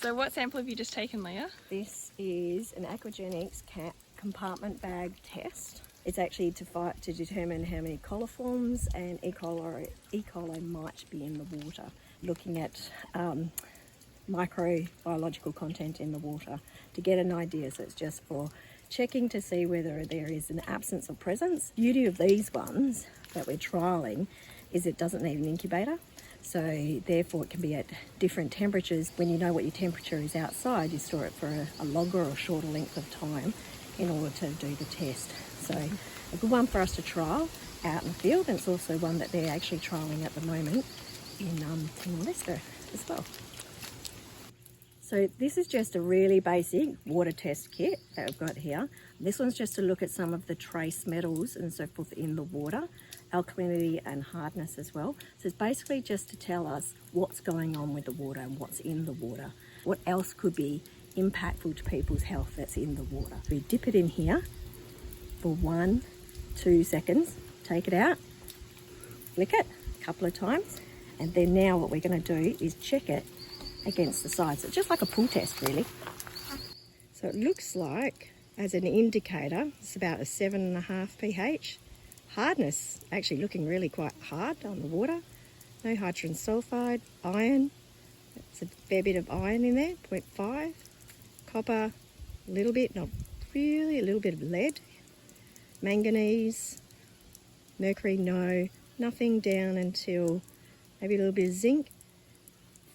So what sample have you just taken, Leah? This is an aquagenics compartment bag test. It's actually to determine how many coliforms and E. coli might be in the water, looking at microbiological content in the water to get an idea. So it's just for checking to see whether there is an absence or presence. The beauty of these ones that we're trialling is it doesn't need an incubator. So therefore it can be at different temperatures. When you know what your temperature is outside, you store it for a longer or shorter length of time in order to do the test. So a good one for us to trial out in the field, and it's also one that they're actually trialling at the moment in Leicester as well. So this is just a really basic water test kit that I've got here. This one's just to look at some of the trace metals and so forth in the water, alkalinity and hardness as well. So it's basically just to tell us what's going on with the water and what's in the water. What else could be impactful to people's health that's in the water. We dip it in here for 1-2 seconds, take it out, flick it a couple of times, and then now what we're going to do is check it against the sides. So just like a pull test really. So it looks like, as an indicator, it's about a 7.5 pH. Hardness actually looking really quite hard on the water. No hydrogen sulfide. Iron, it's a fair bit of iron in there, 0.5. Copper, a little bit, not really, a little bit of lead. Manganese, mercury, no. Nothing down until maybe a little bit of zinc.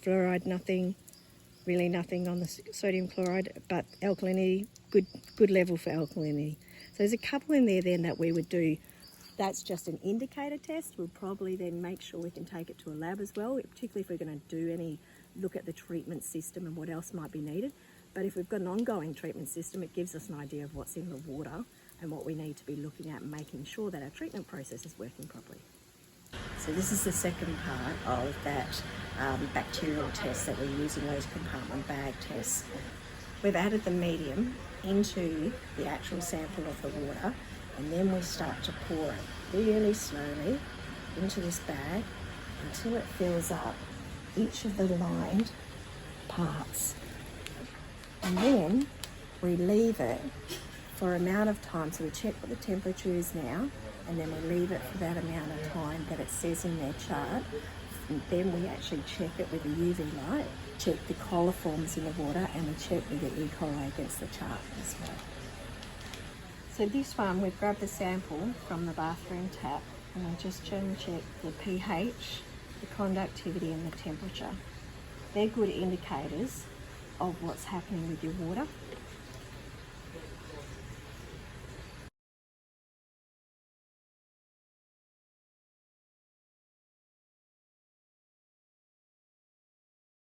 Fluoride, nothing, really nothing on the sodium chloride, but alkalinity, good level for alkalinity. So there's a couple in there then that we would do. That's just an indicator test. We'll probably then make sure we can take it to a lab as well, particularly if we're going to do any look at the treatment system and what else might be needed. But if we've got an ongoing treatment system, it gives us an idea of what's in the water and what we need to be looking at and making sure that our treatment process is working properly. So this is the second part of that bacterial test that we're using, those compartment bag tests. We've added the medium into the actual sample of the water, and then we start to pour it really slowly into this bag until it fills up each of the lined parts. And then we leave it for an amount of time. So we check what the temperature is now, and then we leave it for that amount of time that it says in their chart. And then we actually check it with a UV light, check the coliforms in the water, and we check with the E. coli against the chart as well. So this one, we've grabbed the sample from the bathroom tap, and we're just trying to check the pH, the conductivity and the temperature. They're good indicators of what's happening with your water.